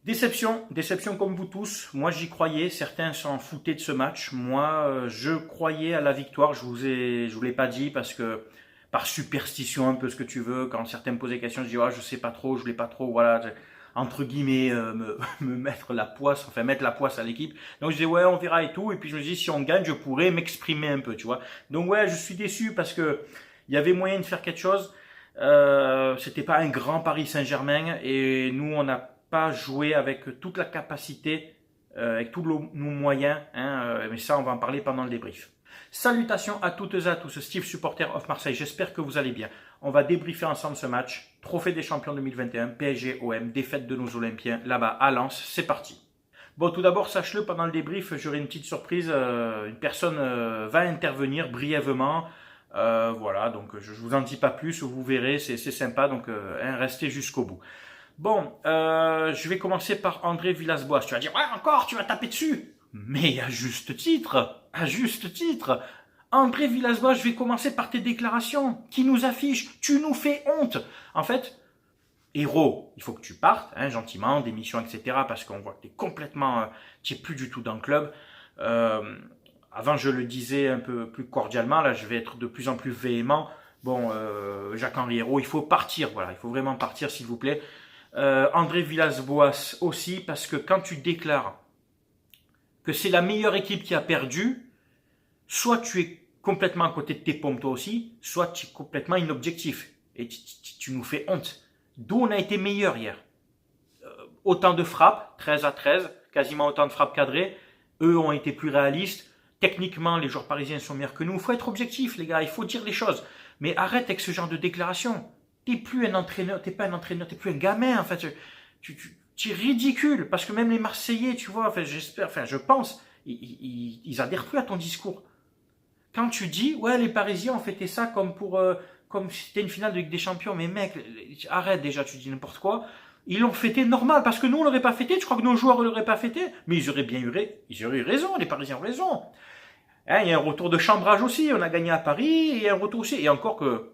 Déception comme vous tous. Moi, j'y croyais. Certains s'en foutaient de ce match. Moi, je croyais à la victoire. Je vous l'ai pas dit parce que par superstition, un peu ce que tu veux. Quand certains me posaient des questions, je dis je sais pas trop, je voulais pas trop, voilà, entre guillemets, me mettre la poisse, enfin mettre la poisse à l'équipe. Donc je dis ouais, on verra et tout. Et puis je me dis si on gagne, je pourrais m'exprimer un peu, tu vois. Donc ouais, je suis déçu parce que il y avait moyen de faire quelque chose. C'était pas un grand Paris Saint-Germain et nous on n'a pas joué avec toute la capacité, avec tous nos moyens, hein, mais ça on va en parler pendant le débrief. Salutations à toutes et à tous, Steve supporter of Marseille, j'espère que vous allez bien. On va débriefer ensemble ce match, Trophée des champions 2021, PSG OM, défaite de nos Olympiens là-bas à Lens, c'est parti. Bon, tout d'abord, sache-le, pendant le débrief, j'aurai une petite surprise. Une personne va intervenir brièvement. Voilà, donc je vous en dis pas plus, vous verrez, c'est sympa, donc restez jusqu'au bout. Bon, je vais commencer par André Villas-Boas. Tu vas dire, ouais, encore, tu vas taper dessus. Mais à juste titre, André Villas-Boas, je vais commencer par tes déclarations qui nous affichent. Tu nous fais honte. En fait, héros, il faut que tu partes, hein, gentiment, d'émission, etc. Parce qu'on voit que tu es complètement, tu n'es plus du tout dans le club. Avant, je le disais un peu plus cordialement. Là, je vais être de plus en plus véhément. Bon, Jacques-Henri Hérault, il faut partir. Voilà, il faut vraiment partir, s'il vous plaît. André Villas-Boas aussi, parce que quand tu déclares que c'est la meilleure équipe qui a perdu, soit tu es complètement à côté de tes pompes toi aussi, soit tu es complètement inobjectif. Et tu nous fais honte. D'où on a été meilleur hier. Autant de frappes, 13-13, quasiment autant de frappes cadrées. Eux ont été plus réalistes. Techniquement, les joueurs parisiens sont meilleurs que nous. Il faut être objectif, les gars, il faut dire les choses. Mais arrête avec ce genre de déclaration. T'es plus un entraîneur, t'es pas un entraîneur, t'es plus un gamin, en fait. Tu es ridicule, parce que même les Marseillais, tu vois, enfin, j'espère, enfin, je pense, ils adhèrent plus à ton discours. Quand tu dis, ouais, les Parisiens ont fêté ça comme si c'était une finale de Ligue des Champions, mais mec, arrête déjà, tu dis n'importe quoi. Ils l'ont fêté normal, parce que nous, on l'aurait pas fêté, tu crois que nos joueurs ne l'auraient pas fêté? Mais ils auraient eu raison, les Parisiens ont raison. Hein, il y a un retour de chambrage aussi, on a gagné à Paris, et il y a un retour aussi, et encore que,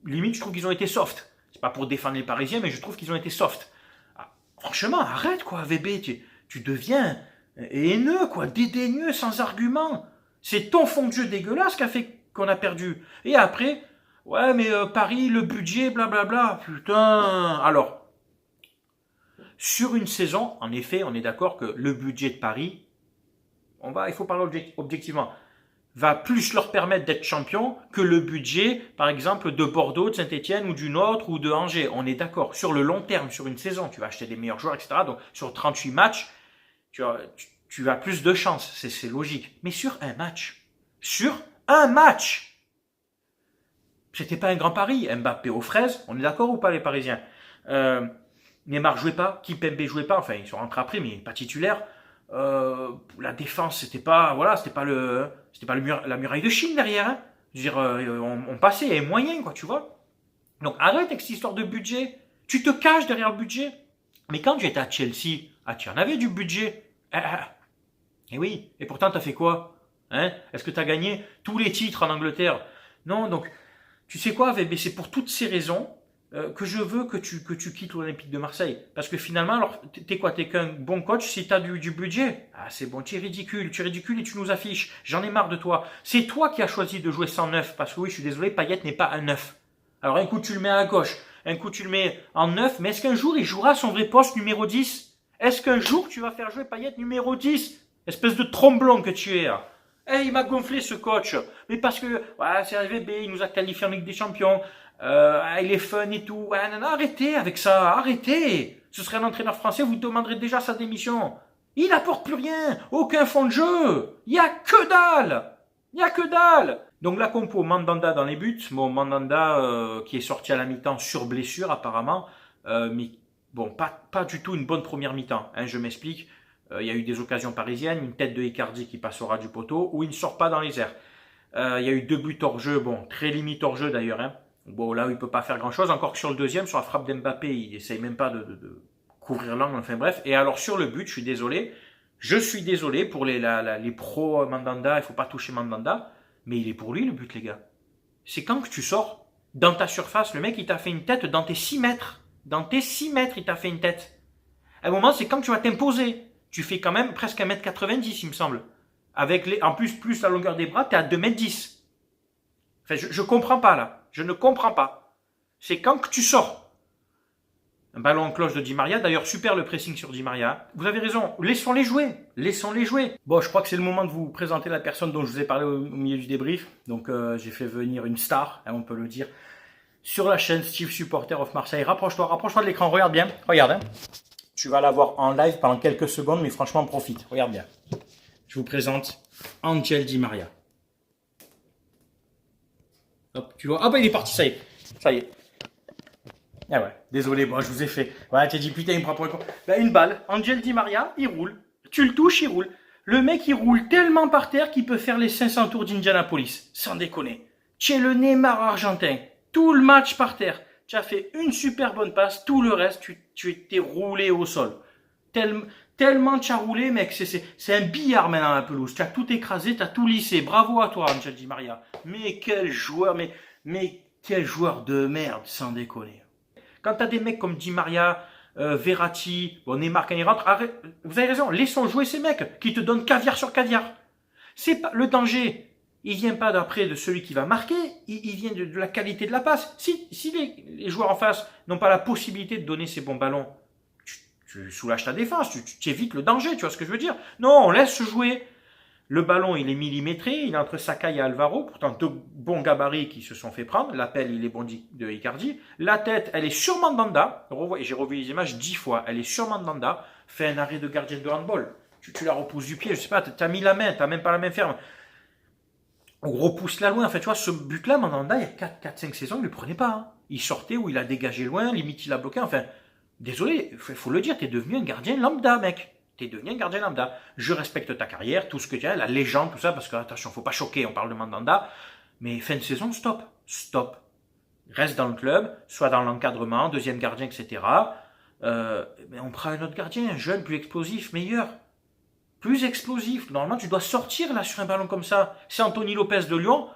limite, je trouve qu'ils ont été soft. C'est pas pour défendre les Parisiens, mais je trouve qu'ils ont été soft. Ah, franchement, arrête, quoi, VB, tu deviens haineux, quoi, dédaigneux, sans argument. C'est ton fond de jeu dégueulasse qui a fait qu'on a perdu. Et après, ouais, mais Paris, le budget, blablabla, putain. Alors, sur une saison, en effet, on est d'accord que le budget de Paris, il faut parler objectivement, va plus leur permettre d'être champions que le budget, par exemple, de Bordeaux, de Saint-Etienne ou du Nôtre ou de Angers. On est d'accord. Sur le long terme, sur une saison, tu vas acheter des meilleurs joueurs, etc. Donc, sur 38 matchs, tu as plus de chances. C'est logique. Mais sur un match, c'était pas un grand pari. Mbappé aux fraises, on est d'accord ou pas, les Parisiens? Neymar jouait pas, Kimpembe jouait pas. Enfin, ils sont rentrés après, mais pas titulaires. La défense, c'était pas la muraille de Chine derrière. Hein. Je veux dire, on passait, il y avait moyen, quoi, tu vois. Donc arrête avec cette histoire de budget. Tu te caches derrière le budget. Mais quand tu étais à Chelsea, tu en avais du budget. Et oui, et pourtant tu as fait quoi, hein? Est-ce que tu as gagné tous les titres en Angleterre? Non, donc tu sais quoi, VB, c'est pour toutes ces raisons que je veux que tu quittes l'Olympique de Marseille. Parce que finalement, alors, t'es quoi? T'es qu'un bon coach si t'as du budget? Ah, c'est bon, tu es ridicule et tu nous affiches. J'en ai marre de toi. C'est toi qui as choisi de jouer sans neuf. Parce que oui, je suis désolé, Payet n'est pas un neuf. Alors un coup, tu le mets à gauche. Un coup, tu le mets en neuf. Mais est-ce qu'un jour, il jouera son vrai poste numéro 10? Est-ce qu'un jour, tu vas faire jouer Payet numéro 10? Espèce de tromblon que tu es, là. Il m'a gonflé ce coach. Mais parce que, ouais, c'est RVB, il nous a qualifié en Ligue des Champions. Il est fun et tout. Ouais, non, arrêtez avec ça, arrêtez. Ce serait un entraîneur français, vous demanderez déjà sa démission. Il n'apporte plus rien, aucun fond de jeu. Il y a que dalle. Donc la compo, Mandanda dans les buts. Bon, Mandanda qui est sorti à la mi-temps sur blessure apparemment. Mais bon, pas du tout une bonne première mi-temps. Hein, je m'explique. Il y a eu des occasions parisiennes, une tête de Icardi qui passe au ras du poteau, où il ne sort pas dans les airs. Il y a eu 2 buts hors jeu, bon, très limite hors jeu d'ailleurs. Hein. Bon, là où il peut pas faire grand chose, encore que sur le deuxième, sur la frappe d'Mbappé, il essaye même pas de couvrir l'angle, enfin bref. Et alors sur le but, je suis désolé pour les pros Mandanda, il faut pas toucher Mandanda, mais il est pour lui le but, les gars. C'est quand que tu sors dans ta surface, le mec il t'a fait une tête dans tes 6 mètres. Dans tes 6 mètres, il t'a fait une tête. À un moment, c'est quand tu vas t'imposer. Tu fais quand même presque 1m90, il me semble. En plus la longueur des bras, tu es à 2m10. Enfin, je comprends pas là. Je ne comprends pas. C'est quand que tu sors. Un ballon en cloche de Di Maria. D'ailleurs, super le pressing sur Di Maria. Vous avez raison. Laissons-les jouer. Laissons-les jouer. Bon, je crois que c'est le moment de vous présenter la personne dont je vous ai parlé au milieu du débrief. Donc, j'ai fait venir une star, hein, on peut le dire, sur la chaîne Steve Supporter of Marseille. Rapproche-toi de l'écran. Regarde bien. Regarde. Hein. Tu vas la voir en live pendant quelques secondes, mais franchement, profite. Regarde bien. Je vous présente Angel Di Maria. Hop, tu vois. Ah bah il est parti, ça y est. Ça y est. Ah ouais, désolé, moi je vous ai fait. Ouais, t'as dit putain, il me prend pour un con. Ben, une balle, Angel Di Maria, il roule. Tu le touches, il roule. Le mec, il roule tellement par terre qu'il peut faire les 500 tours d'Indianapolis. Sans déconner. Tu es le Neymar argentin. Tout le match par terre. Tu as fait une super bonne passe. Tout le reste, tu étais roulé au sol. Tellement tu as roulé, mec. C'est un billard maintenant la pelouse. Tu as tout écrasé, tu as tout lissé. Bravo à toi, Angel Di Maria. Mais quel joueur, mais quel joueur de merde, sans déconner. Quand tu as des mecs comme Di Maria, Verratti, bon, Neymar quand il rentre, arrête, vous avez raison, laissons jouer ces mecs qui te donnent caviar sur caviar. C'est pas le danger. Il vient pas d'après de celui qui va marquer, il vient de la qualité de la passe. Si les joueurs en face n'ont pas la possibilité de donner ces bons ballons, tu soulages ta défense, tu évites le danger, tu vois ce que je veux dire? Non, on laisse jouer. Le ballon, il est millimétré, il est entre Sakai et Alvaro, pourtant deux bons gabarits qui se sont fait prendre. L'appel, il est bon de Icardi. La tête, elle est sur Mandanda. J'ai revu les images 10 fois. Elle est sur Mandanda. Fait un arrêt de gardien de handball. Tu la repousses du pied, je sais pas, tu as mis la main, tu n'as même pas la main ferme. On repousse la loin. En fait, tu vois, ce but-là, Mandanda, il y a 4-5 saisons, il ne le prenait pas. Hein. Il sortait ou il a dégagé loin, limite il a bloqué. Enfin, désolé, il faut le dire, tu es devenu un gardien lambda, mec. Tu es devenu un gardien lambda. Je respecte ta carrière, tout ce que tu as, la légende, tout ça, parce que, attention, faut pas choquer, on parle de Mandanda. Mais fin de saison, stop. Stop. Reste dans le club, soit dans l'encadrement, deuxième gardien, etc. Mais on prend un autre gardien, un jeune, plus explosif, meilleur. Plus explosif. Normalement, tu dois sortir là sur un ballon comme ça. C'est Anthony Lopez de Lyon.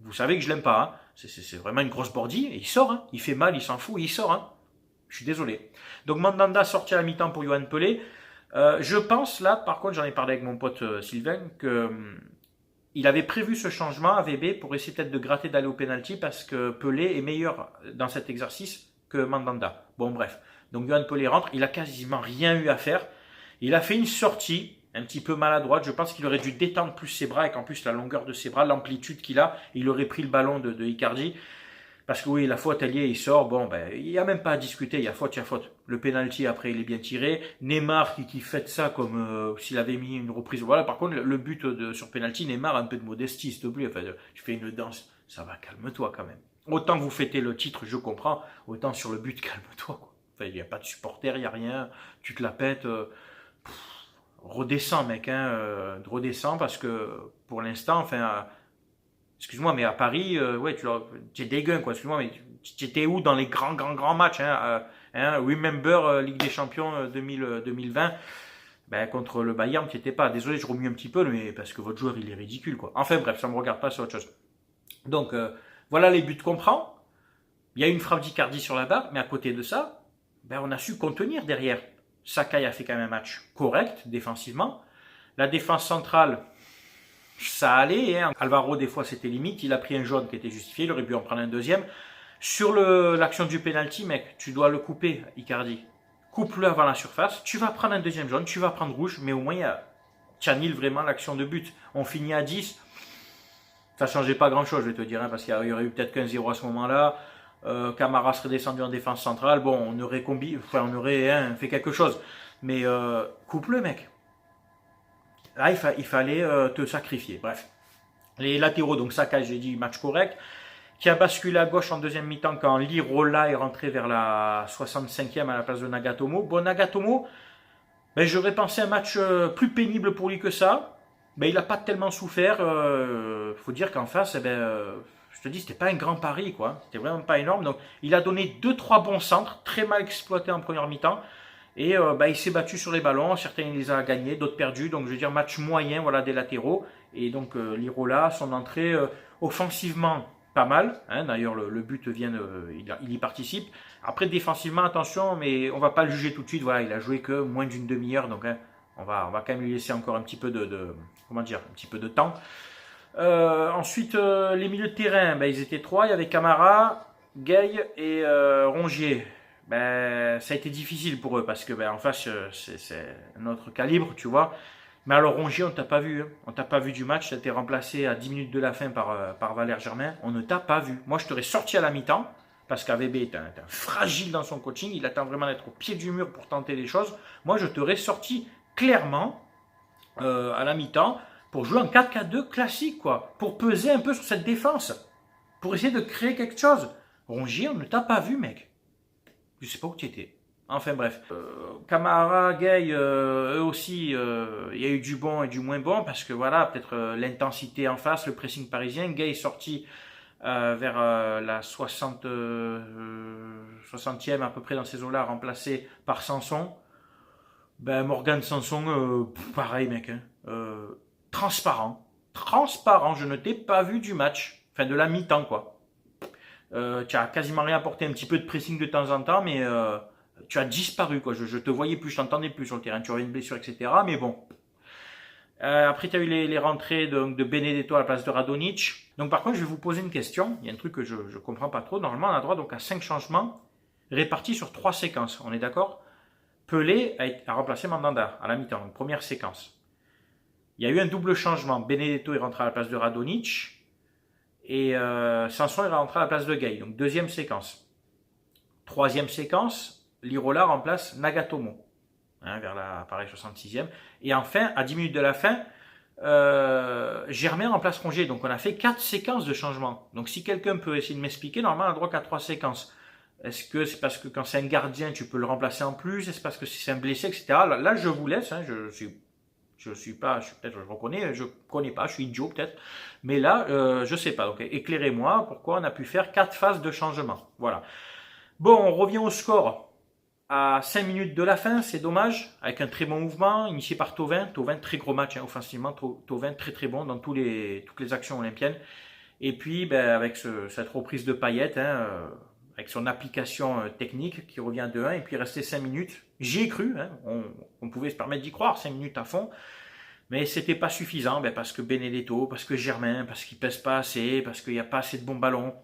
Vous savez que je l'aime pas. Hein. C'est vraiment une grosse bordille. Et il sort. Hein. Il fait mal, il s'en fout, il sort. Hein. Je suis désolé. Donc Mandanda sorti à la mi-temps pour Yoann Pelé. Je pense là, par contre, j'en ai parlé avec mon pote Sylvain, que il avait prévu ce changement à VB pour essayer peut-être de gratter d'aller au penalty parce que Pelé est meilleur dans cet exercice que Mandanda. Bon, bref. Donc Yoann Pelé rentre, il a quasiment rien eu à faire. Il a fait une sortie un petit peu maladroite. Je pense qu'il aurait dû détendre plus ses bras et qu'en plus la longueur de ses bras, l'amplitude qu'il a, il aurait pris le ballon de Icardi. Parce que oui, la faute, elle y est, il sort. Bon, ben, il n'y a même pas à discuter. Il y a faute, il y a faute. Le penalty, après, il est bien tiré. Neymar qui fait ça comme s'il avait mis une reprise. Voilà, par contre, le but sur penalty, Neymar a un peu de modestie, s'il te plaît. Enfin, tu fais une danse. Ça va, calme-toi quand même. Autant vous fêtez le titre, je comprends. Autant sur le but, calme-toi. Quoi. Enfin, il n'y a pas de supporter, il n'y a rien. Tu te la pètes. Redescends, mec. Redescends parce que pour l'instant, enfin... excuse-moi, mais à Paris, ouais, tu es dégueu, quoi. Excuse-moi, mais tu étais où dans les grands matchs Remember Ligue des Champions 2020 ben, contre le Bayern, tu étais pas. Désolé, je remue un petit peu, mais parce que votre joueur, il est ridicule, quoi. Enfin bref, ça me regarde pas, c'est autre chose. Donc, voilà les buts qu'on prend. Il y a une frappe d'Icardi sur la barre, mais à côté de ça, ben, on a su contenir derrière. Sakai a fait quand même un match correct, défensivement. La défense centrale... ça allait, hein. Alvaro des fois c'était limite, il a pris un jaune qui était justifié, il aurait pu en prendre un deuxième. Sur l'action du penalty, mec, tu dois le couper, Icardi. Coupe-le avant la surface, tu vas prendre un deuxième jaune, tu vas prendre rouge, mais au moins tu annihiles vraiment l'action de but. On finit à 10, ça ne changeait pas grand chose, je vais te dire, hein, parce qu'il y aurait eu peut-être qu'un 0 à ce moment-là. Camara serait descendu en défense centrale, bon, on aurait fait quelque chose. Mais coupe-le, mec. Là, il fallait te sacrifier. Bref. Les latéraux, donc Sakai, j'ai dit, match correct. Qui a basculé à gauche en deuxième mi-temps quand Lirola est rentré vers la 65e à la place de Nagatomo. Bon, Nagatomo, ben, j'aurais pensé un match plus pénible pour lui que ça. Ben, il n'a pas tellement souffert. Faut dire qu'en face, je te dis, c'était pas un grand pari, quoi. C'était vraiment pas énorme. Donc, il a donné 2-3 bons centres, très mal exploités en première mi-temps. Et il s'est battu sur les ballons, certains il les a gagnés, d'autres perdus, donc je veux dire match moyen voilà, des latéraux. Et donc Lirola, son entrée offensivement, pas mal. Hein. D'ailleurs, le but vient il y participe. Après, défensivement, attention, mais on va pas le juger tout de suite. Voilà, il a joué que moins d'une demi-heure, donc hein, on va quand même lui laisser encore un petit peu comment dire, un petit peu de temps. Ensuite, les milieux de terrain, ben, ils étaient trois. Il y avait Camara, Gueye et Rongier. Ben, ça a été difficile pour eux parce que ben, en face, c'est notre calibre, tu vois. Mais alors Rongier, on t'a pas vu. Hein. On t'a pas vu du match. Tu as été remplacé à 10 minutes de la fin par Valère Germain. On ne t'a pas vu. Moi, je t'aurais sorti à la mi-temps parce qu'AVB est un fragile dans son coaching. Il attend vraiment d'être au pied du mur pour tenter les choses. Moi, je t'aurais sorti clairement à la mi-temps pour jouer en 4-4-2 classique, quoi. Pour peser un peu sur cette défense. Pour essayer de créer quelque chose. Rongier, on ne t'a pas vu, mec. Je sais pas où tu étais. Enfin bref. Camara, Gueye, eux aussi, il y a eu du bon et du moins bon parce que voilà, peut-être l'intensité en face, le pressing parisien. Gueye est sorti vers la 60e à peu près dans ces eaux-là, remplacé par Sanson. Ben Morgan Sanson, pareil mec. Hein. Transparent. Transparent, je ne t'ai pas vu du match. Enfin de la mi-temps quoi. Tu as quasiment rien apporté, un petit peu de pressing de temps en temps, mais tu as disparu, quoi. Je te voyais plus, je t'entendais plus sur le terrain. Tu avais une blessure, etc. Mais bon. Après, tu as eu les rentrées de Benedetto à la place de Radonjic. Donc, par contre, je vais vous poser une question. Il y a un truc que je ne comprends pas trop. Normalement, on a droit donc, à 5 changements répartis sur 3 séquences. On est d'accord? Pelé a remplacé Mandanda à la mi-temps, donc première séquence. Il y a eu un double changement. Benedetto est rentré à la place de Radonjic. Et Sanson est rentré à la place de Gueye. Donc, deuxième séquence. Troisième séquence. Lirola remplace Nagatomo, hein, vers la pareil 66e. Et enfin, à 10 minutes de la fin, Germain remplace Rongier. Donc on a fait 4 séquences de changement. Donc si quelqu'un peut essayer de m'expliquer, normalement on a droit qu'à 3 séquences. Est-ce que c'est parce que quand c'est un gardien, tu peux le remplacer en plus? Est-ce parce que si c'est un blessé, etc. Là, je vous laisse. Hein, je suis pas, peut-être je reconnais, je connais pas, je suis idiot peut-être. Mais là, je sais pas. Donc éclairez-moi pourquoi on a pu faire 4 phases de changement. Voilà. Bon, on revient au score. À 5 minutes de la fin, c'est dommage, avec un très bon mouvement, initié par Thauvin. Thauvin, très gros match, hein, offensivement. Thauvin, très très bon dans toutes les actions olympiennes. Et puis, ben, avec cette reprise de Payet, hein, avec son application technique qui revient de 1, et puis rester 5 minutes. J'y ai cru, hein, on pouvait se permettre d'y croire, 5 minutes à fond. Mais c'était pas suffisant, ben, parce que Benedetto, parce que Germain, parce qu'il pèse pas assez, parce qu'il n'y a pas assez de bons ballons.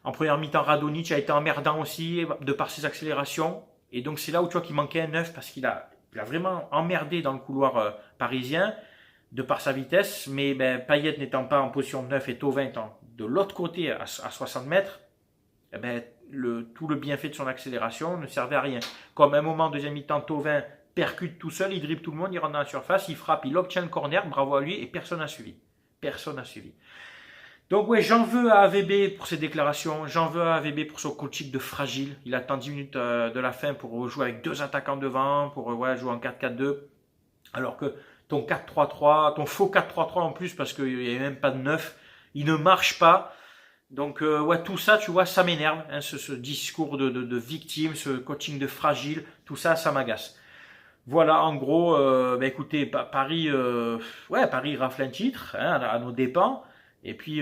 En première mi-temps, Radonjic a été emmerdant aussi, de par ses accélérations. Et donc c'est là où tu vois qu'il manquait un neuf parce qu'il a vraiment emmerdé dans le couloir parisien de par sa vitesse. Mais ben, Payet n'étant pas en position de neuf et Thauvin étant de l'autre côté à 60 mètres, eh ben, tout le bienfait de son accélération ne servait à rien. Comme à un moment, deuxième mi-temps, Thauvin percute tout seul, il dribble tout le monde, il rentre dans la surface, il frappe, il obtient le corner, bravo à lui et personne n'a suivi. Personne n'a suivi. Donc ouais, j'en veux à AVB pour ses déclarations, j'en veux à AVB pour son coaching de fragile. Il attend 10 minutes de la fin pour jouer avec 2 attaquants devant, pour jouer en 4-4-2. Alors que ton 4-3-3, ton faux 4-3-3 en plus, parce qu'il n'y a même pas de 9, il ne marche pas. Donc ouais, tout ça, tu vois, ça m'énerve, hein, ce discours de victime, ce coaching de fragile, tout ça, ça m'agace. Voilà, en gros, écoutez, Paris rafle un titre hein, à nos dépens. Et puis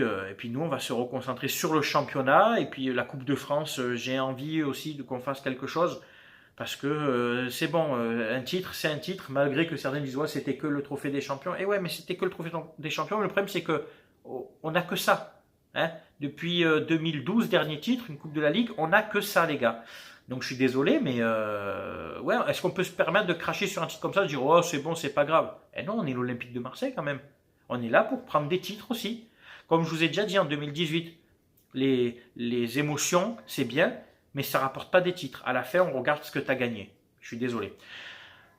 nous, on va se reconcentrer sur le championnat. Et puis la Coupe de France, j'ai envie aussi qu'on fasse quelque chose. Parce que c'est bon, un titre, c'est un titre. Malgré que certains disent, ouais, c'était que le trophée des champions. Et ouais, mais c'était que le trophée des champions. Mais le problème, c'est que on n'a que ça. Hein. Depuis 2012, dernier titre, une Coupe de la Ligue, on n'a que ça, les gars. Donc je suis désolé, mais ouais, est-ce qu'on peut se permettre de cracher sur un titre comme ça, de dire, oh, c'est bon, c'est pas grave. Eh non, on est l'Olympique de Marseille quand même. On est là pour prendre des titres aussi. Comme je vous ai déjà dit en 2018, les émotions, c'est bien, mais ça ne rapporte pas des titres. À la fin, on regarde ce que tu as gagné. Je suis désolé.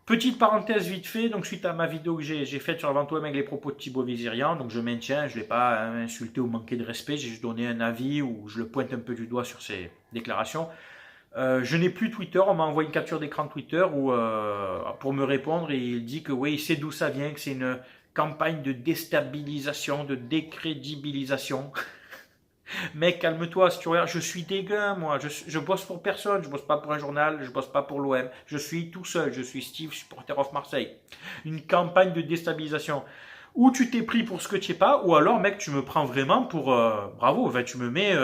Petite parenthèse vite fait, donc suite à ma vidéo que j'ai faite sur l'Aventoum avec les propos de Thibaut Vizirian, donc je maintiens, je ne l'ai pas insulté ou manqué de respect, j'ai juste donné un avis où je le pointe un peu du doigt sur ses déclarations. Je n'ai plus Twitter, on m'a envoyé une capture d'écran de Twitter où, pour me répondre, et il dit que oui, il sait d'où ça vient, que c'est une campagne de déstabilisation, de décrédibilisation. Mec, calme-toi, si tu regardes, je suis dégueu, moi, je bosse pour personne, je bosse pas pour un journal, je bosse pas pour l'OM, je suis tout seul, je suis Steve, supporter of Marseille. Une campagne de déstabilisation. Ou tu t'es pris pour ce que tu n'es pas, ou alors, mec, tu me prends vraiment pour... bravo, enfin, tu me mets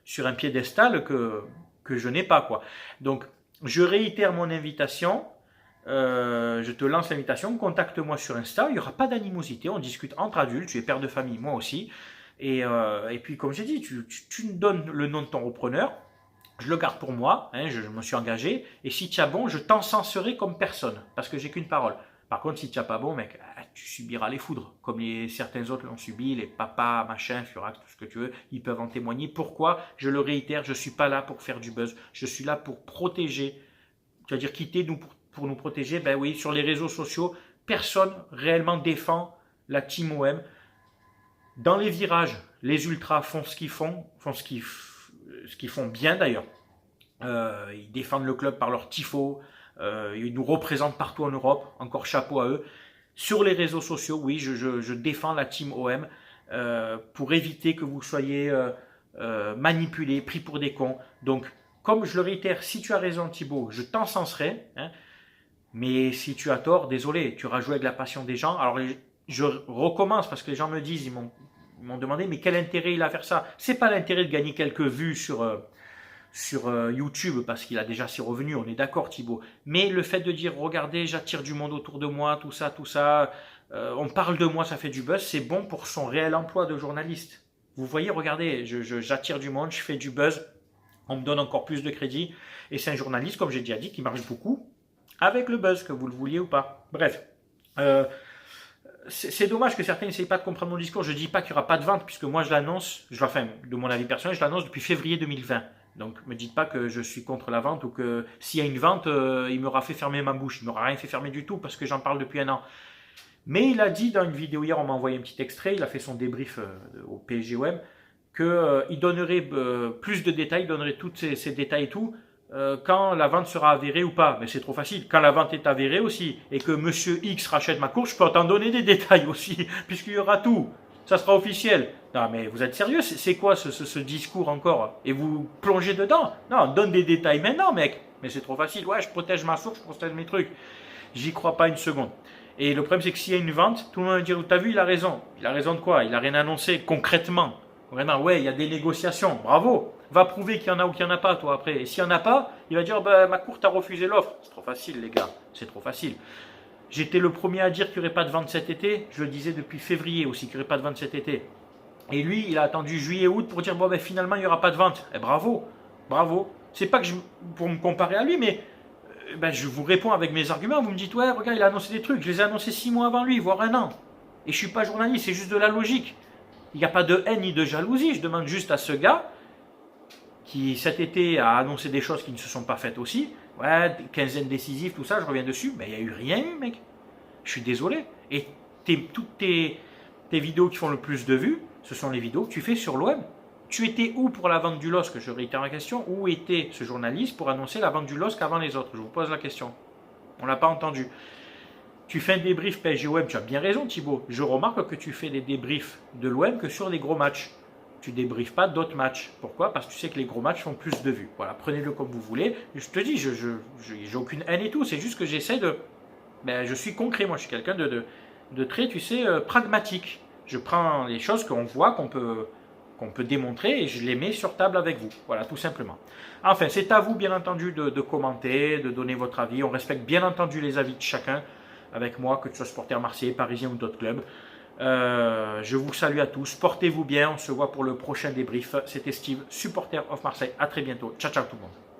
sur un piédestal que je n'ai pas, quoi. Donc, je réitère mon invitation. Je te lance l'invitation. Contacte-moi sur Insta. Il n'y aura pas d'animosité. On discute entre adultes. Tu es père de famille, moi aussi. Et puis, comme j'ai dit, tu me donnes le nom de ton repreneur. Je le garde pour moi, hein, je me suis engagé. Et si tu as bon, je t'encenserai comme personne, parce que j'ai qu'une parole. Par contre, si tu n'as pas bon, mec, tu subiras les foudres, comme certains autres l'ont subi, les papas, machin, Furax, tout ce que tu veux, ils peuvent en témoigner. Pourquoi? Je le réitère, je ne suis pas là pour faire du buzz, je suis là pour protéger. Tu vas dire quitter nous pour nous protéger? Ben oui, sur les réseaux sociaux, personne réellement défend la Team OM. Dans les virages, les ultras font ce qu'ils font, ce qu'ils font bien d'ailleurs. Ils défendent le club par leur tifo, ils nous représentent partout en Europe, encore chapeau à eux. Sur les réseaux sociaux, oui, je défends la Team OM pour éviter que vous soyez manipulés, pris pour des cons. Donc, comme je le réitère, si tu as raison Thibaut, je t'encenserai, hein, mais si tu as tort, désolé, tu auras joué avec la passion des gens. Alors, je recommence parce que les gens me disent, ils m'ont demandé, mais quel intérêt il a à faire ça? C'est pas l'intérêt de gagner quelques vues sur YouTube parce qu'il a déjà ses revenus, on est d'accord Thibaut. Mais le fait de dire, regardez, j'attire du monde autour de moi, tout ça, on parle de moi, ça fait du buzz, c'est bon pour son réel emploi de journaliste. Vous voyez, regardez, j'attire du monde, je fais du buzz, on me donne encore plus de crédit. Et c'est un journaliste, comme j'ai déjà dit, qui marche beaucoup avec le buzz, que vous le vouliez ou pas. Bref. C'est dommage que certains n'essayent pas de comprendre mon discours. Je ne dis pas qu'il n'y aura pas de vente, puisque moi je l'annonce, enfin de mon avis personnel, je l'annonce depuis février 2020. Donc ne me dites pas que je suis contre la vente ou que s'il y a une vente, il m'aura fait fermer ma bouche. Il ne m'aura rien fait fermer du tout parce que j'en parle depuis un an. Mais il a dit dans une vidéo hier, on m'a envoyé un petit extrait, il a fait son débrief au PSGOM, qu'il donnerait plus de détails, il donnerait tous ces détails et tout, quand la vente sera avérée ou pas. Mais c'est trop facile. Quand la vente est avérée aussi, et que Monsieur X rachète ma course, je peux t'en donner des détails aussi, puisqu'il y aura tout. Ça sera officiel. Non mais vous êtes sérieux? C'est quoi ce discours encore? Et vous plongez dedans? Non, donne des détails maintenant, mec. Mais c'est trop facile. Ouais, je protège ma source, je protège mes trucs. J'y crois pas une seconde. Et le problème, c'est que s'il y a une vente, tout le monde va dire, t'as vu, il a raison. Il a raison de quoi? Il a rien annoncé concrètement. Vraiment, ouais, il y a des négociations. Bravo. Va prouver qu'il y en a ou qu'il n'y en a pas, toi, après. Et s'il n'y en a pas, il va dire, bah, ma cour t'a refusé l'offre. C'est trop facile, les gars. C'est trop facile. J'étais le premier à dire qu'il n'y aurait pas de vente cet été. Je le disais depuis février aussi, qu'il n'y aurait pas de vente cet été. Et lui, il a attendu juillet-août pour dire, bon, ben, finalement, il n'y aura pas de vente. Et bravo. Bravo. C'est pas que pour me comparer à lui, mais ben, je vous réponds avec mes arguments. Vous me dites, ouais, regarde, il a annoncé des trucs. Je les ai annoncés 6 mois avant lui, voire un an. Et je ne suis pas journaliste, c'est juste de la logique. Il n'y a pas de haine ni de jalousie. Je demande juste à ce gars qui, cet été, a annoncé des choses qui ne se sont pas faites aussi. Ouais, quinzaine décisive, tout ça, je reviens dessus. Mais il n'y a eu rien, mec. Je suis désolé. Et toutes tes vidéos qui font le plus de vues, ce sont les vidéos que tu fais sur l'OM. Tu étais où pour la vente du LOSC? Je réitère la question. Où était ce journaliste pour annoncer la vente du LOSC avant les autres? Je vous pose la question. On ne l'a pas entendu. Tu fais un débrief PSG-OM, tu as bien raison Thibaut. Je remarque que tu fais des débriefs de l'OM que sur les gros matchs. Tu ne débriefes pas d'autres matchs. Pourquoi? Parce que tu sais que les gros matchs font plus de vues. Voilà, prenez-le comme vous voulez. Je te dis, je n'ai aucune haine et tout. C'est juste que j'essaie de... Ben, je suis concret, moi je suis quelqu'un de très, tu sais, pragmatique. Je prends les choses qu'on voit, qu'on peut démontrer et je les mets sur table avec vous. Voilà, tout simplement. Enfin, c'est à vous, bien entendu, de commenter, de donner votre avis. On respecte bien entendu les avis de chacun avec moi, que tu sois supporter marseillais, parisien ou d'autres clubs. Je vous salue à tous. Portez-vous bien. On se voit pour le prochain débrief. C'était Steve, supporter of Marseille. À très bientôt. Ciao, ciao tout le monde.